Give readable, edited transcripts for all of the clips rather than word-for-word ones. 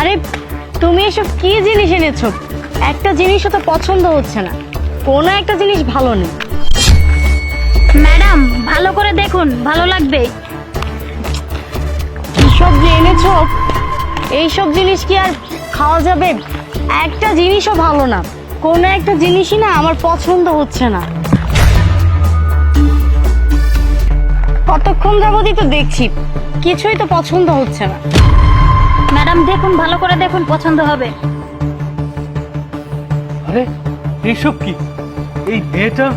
আরে তুমি এসব কি জিনিস এনেছো? একটা জিনিসও তো পছন্দ হচ্ছে না, কোনো একটা জিনিস ভালো নেই। ম্যাডাম ভালো করে দেখুন, ভালো লাগবে। কিসব যে এনেছো, এইসব জিনিস কি আর খাওয়া যাবে? একটা জিনিসও ভালো না, কোনো একটা জিনিসই না আমার পছন্দ হচ্ছে না। কতক্ষণ যাবতই তো দেখছি, কিছুই তো পছন্দ হচ্ছে না। ম্যাডাম দেখুন, ভালো করে দেখুন, পছন্দ হবে। আরে এইসব কি? এই মেয়েটা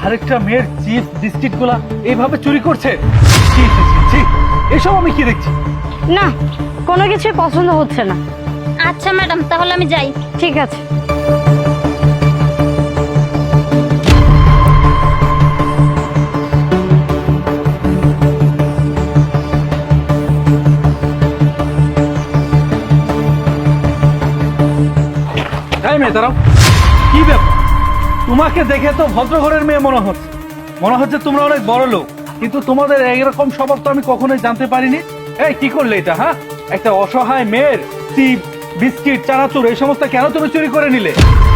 আরেকটা মেয়ের চিপস বিস্কিট গুলা এইভাবে চুরি করছে। ছি, ছি, ছি, ছি। এসব আমি কি দেখছি? না, কোনো কিছুই পছন্দ হচ্ছে না। আচ্ছা ম্যাডাম, তাহলে আমি যাই। ঠিক আছে। তাই মেয়ে দাঁড়াও, কি ব্যাপার? তোমাকে দেখে তো ভদ্রঘরের মেয়ে মনে হচ্ছে তোমরা অনেক বড় লোক, কিন্তু তোমাদের এইরকম স্বভাব তো আমি কখনোই জানতে পারিনি। এই কি করলে এটা? হ্যাঁ, একটা অসহায় মেয়ের চিপস বিস্কিট চানাচুর এই সমস্ত কেন তুমি চুরি করে নিলে?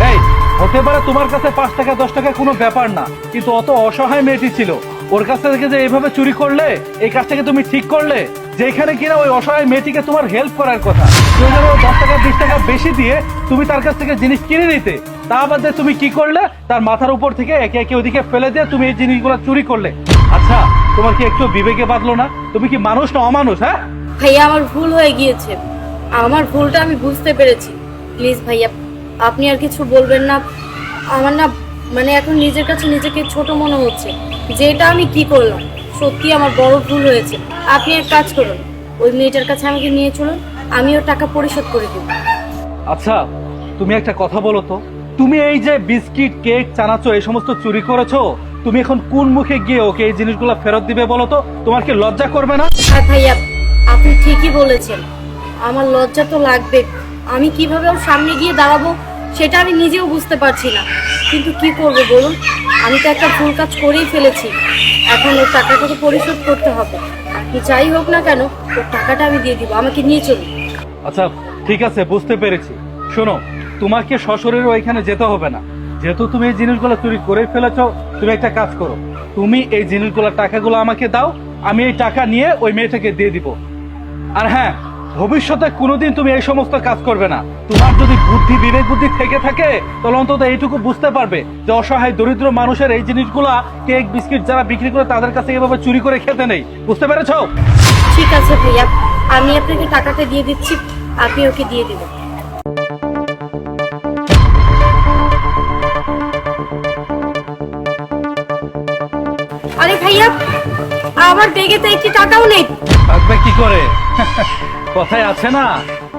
এই হতে পারে তোমার কাছে 5 টাকা 10 টাকা কোনো ব্যাপার না, কিন্তু অত অসহায় মেয়েটি ছিল, ওর কাছ থেকে যে এইভাবে চুরি করলে, এই কাজটাকে তুমি ঠিক করলে? যেখানে কিনা ওই অসহায় মেয়েটিকে তোমার হেল্প করার কথা, তুমি যেন 10 টাকা 20 টাকা বেশি দিয়ে তুমি তার কাছ থেকে জিনিস কিনে নিতে, তা বাদে তুমি কি করলে? তার মাথার উপর থেকে একে একে ওদিকে ফেলে দিয়ে তুমি এই জিনিসগুলো চুরি করলে। আচ্ছা, তোমার কি একটু বিবেকে বাঁধলো না? তুমি কি মানুষ না অমানুষ? হ্যাঁ ভাইয়া, আমার ভুল হয়ে গিয়েছে, আমার ভুলটা আমি বুঝতে পেরেছি। প্লিজ ভাইয়া, আপনি আর কিছু বলবেন না। আমার না মানে এখন নিজের কাছে নিজেকে ছোট মনে হচ্ছে যে এটা আমি কি করলাম। সত্যি আমার বড় ভুল হয়েছে। আপনি এক কাজ করুন, ওই মেয়েটার কাছে আমাকে নিয়ে চলুন, আমি ওর টাকা পরিশোধ করে দেব। আচ্ছা, তুমি একটা কথা বলো তো, তুমি এই যে বিস্কিট কেক চানাচুর এই সমস্ত চুরি করেছো, তুমি এখন কোন মুখে গিয়ে ওকে এই জিনিসগুলো ফেরত দিবে বলো তো? তোমার কি লজ্জা করবে না? আর ভাইয়া, আপনি ঠিকই বলেছেন, আমার লজ্জা তো লাগবে। আমি কিভাবে ওর সামনে গিয়ে দাঁড়াবো সেটা আমি নিজেও বুঝতে পারছি না, কিন্তু কি করব বলুন? আমি তো একটা ভুল কাজ করেই ফেলেছি, এখন ওর টাকাটা তো পরিশোধ করতে হবে। আপনি যাই হোক না কেন, ওর টাকাটা আমি দিয়ে দিব, আমাকে নিয়ে চলুন। আচ্ছা ঠিক আছে, বুঝতে পেরেছি। শোনো, তোমাকে সশরীরে ওইখানে যেতে হবে না, যেহেতু তুমি এই জিনিসগুলো চুরি করে ফেলেছো। তুমি একটা কাজ করো, তুমি এই জিনিসগুলোর টাকাগুলো আমাকে দাও, আমি এই টাকা নিয়ে ওই মেয়েটাকে দিয়ে দিব। আর হ্যাঁ, ভবিষ্যতে কোনোদিন তুমি এই সমস্ত কাজ করবে না। তোমার যদি বুদ্ধি বিবেক বুদ্ধি থেকে থাকে, তাহলে অন্তত এইটুকু বুঝতে পারবে যে অসহায় দরিদ্র মানুষের এই জিনিসগুলা কেক বিস্কিট যারা বিক্রি করে তাদের কাছে এভাবে চুরি করে খেতে নেই। বুঝতে পেরেছো? ঠিক আছে ভাইয়া, আমি আপনাকে টাকাটা দিয়ে দিচ্ছি, আপনি ওকে দিয়ে দিবেন। আরে ভাইয়া, আমার ব্যাগে তো একটি টাকাও নেই। থাকবে কি করে? কথায় আছে না,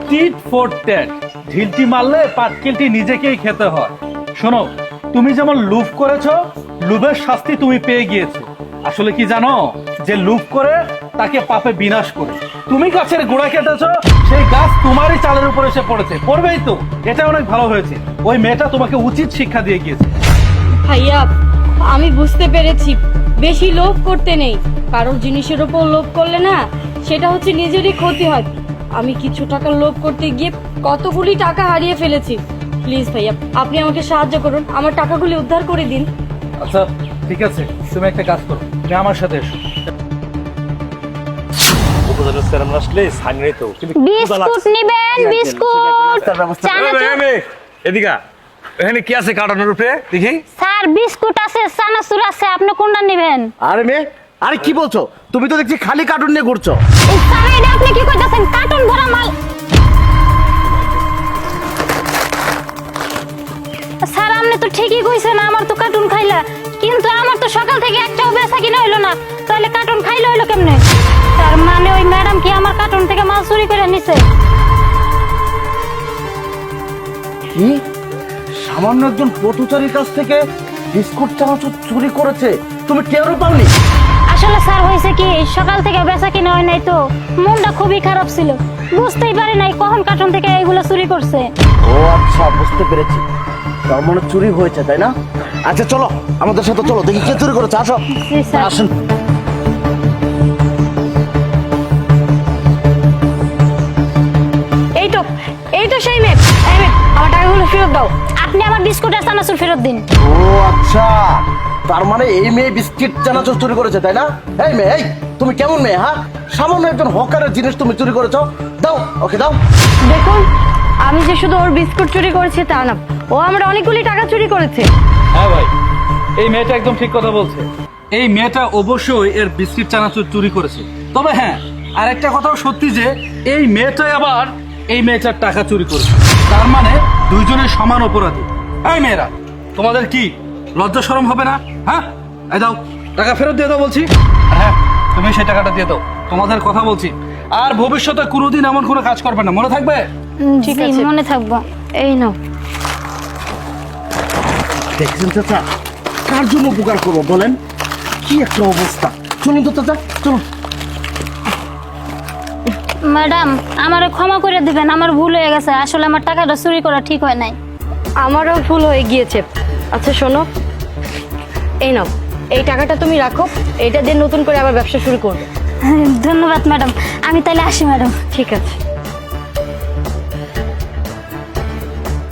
টিট ফর ট্যাট, ঢিলটি মারলে পাটকেলটি নিজেকেই খেতে হয়। শোনো, তুমি যেমন লুফ করেছো, লুভের শাস্তি তুমি পেয়ে গিয়েছো। আসলে কি জানো, যে লুফ করে তাকে পাপে বিনাশ করে। তুমি গাছের গোড়া কেটেছো, সেই গাছ তোমারই চালের উপর এসে পড়েছে, পড়বেই তো। এটা অনেক ভালো হয়েছে, ওই মেয়েটা তোমাকে উচিত শিক্ষা দিয়ে গিয়েছে। ভাইয়া, আমি বুঝতে পেরেছি, বেশি লোভ করতে নেই। কারোর জিনিসের উপর লোভ করলে না, সেটা হচ্ছে নিজেরই ক্ষতি হয়। আমি কিছু টাকা লোভ করতে গিয়ে কতগুলি টাকা হারিয়ে ফেলেছি। প্লিজ ভাইয়া, আপনি আমাকে সাহায্য করুন, আমার টাকাগুলি উদ্ধার করে দিন। আচ্ছা ঠিক আছে, তুমি একটা কাজ করো, তুমি আমার সাথে এসো। বিস্কুট নিবেন? বিস্কুট, চানাচুর। এদিকে এখানে কি আছে কার্টনের উপরে দেখি? স্যার বিস্কুট আছে, চানাচুর আছে, আপনি কোনটা নেবেন? আরে মেয়ে, আরে কি বলছো? তুমি তো দেখছি খালি কার্টুন নিয়ে ঘুরছো। এই স্যার, এটা আপনি কি কইতাছেন? কার্টুন ভরা মাল। স্যার আপনি তো ঠিকই কইছেন, আমার তো কার্টুন খাইলা, কিন্তু আমার তো সকাল থেকে একটাও বেচা কিনা হইলো না, তাহলে কার্টুন খাইলে হইলো কেমনে? তার মানে ওই ম্যাডাম কি আমার কার্টুন থেকে মাল চুরি করে নিছে? কি? সামান্য একজন পথচারীর কাছ থেকে বিস্কুট চানাচুর চুরি করেছে, তুমি টেরও পাওনি? আসলে স্যার হয়েছে কি, সকাল থেকে বেচা কিনা হয় নাই তো, মনটা খুবই খারাপ ছিল, বুঝতেই পারি নাই কখন কার্টুন থেকে এইগুলো চুরি করছে। ও আচ্ছা, বুঝতে পেরেছি, তার মানে চুরি হয়েছে, তাই না? আচ্ছা চলো আমাদের সাথে, চলো দেখি কে চুরি করেছে। আসো জি স্যার। আসুন। এই তো চানাচুর ফেরত দিন। ও আচ্ছা, তার মানে এই মেয়ে বিস্কিট চানাচুর চুরি করেছে, তাই না? এই মেয়ে, এই তুমি কেমন মেয়ে? হ্যাঁ, সামান্য একজন হকারের জিনিস তুমি চুরি করেছো। দাও, ওকে দাও। দেখুন, আমি যে শুধু ওর বিস্কুট চুরি করেছি তা না, ও আমার অনেকগুলি টাকা চুরি করেছে। হ্যাঁ ভাই, এই মেয়েটা একদম ঠিক কথা বলছে। এই মেয়েটা অবশ্যই এর বিস্কিট চানাচুর চুরি করেছে। তবে হ্যাঁ, আর একটা কথাও সত্যি যে এই মেয়েটাই আবার এই মেয়েটার টাকা চুরি করেছে। তার মানে দুইজনের সমান অপরাধী। এই মেয়েরা, তোমাদের কি লজ্জা শরম হবে না? হ্যাঁ, এই দাও, টাকা ফেরত দিয়ে দাও বলছি। আর হ্যাঁ, তুমি সেই টাকাটা দিয়ে দাও। তোমাদের কথা বলছি, আর ভবিষ্যতে কোনোদিন এমন কোনো কাজ করবে না, মনে থাকবে? ঠিক জি, আছে। মনে থাকবো। এই নাও। দেখছেন চাচা, কার জন্য উপকার করবো বলেন? কি একটা অবস্থা। চলুন তো চাচা, চলুন। ম্যাডাম, আমারে ক্ষমা করে দিবেন, আমার ভুল হয়ে গেছে। আসলে আমার টাকাটা চুরি করা ঠিক হয় নাই। আমারও ভুল হয়ে গিয়েছে। আচ্ছা শোনো, এই নাও, এই টাকাটা তুমি রাখো, এটা দিয়ে নতুন করে আবার ব্যবসা শুরু করবে। ধন্যবাদ ম্যাডাম, আমি তাহলে আসি ম্যাডাম। ঠিক আছে।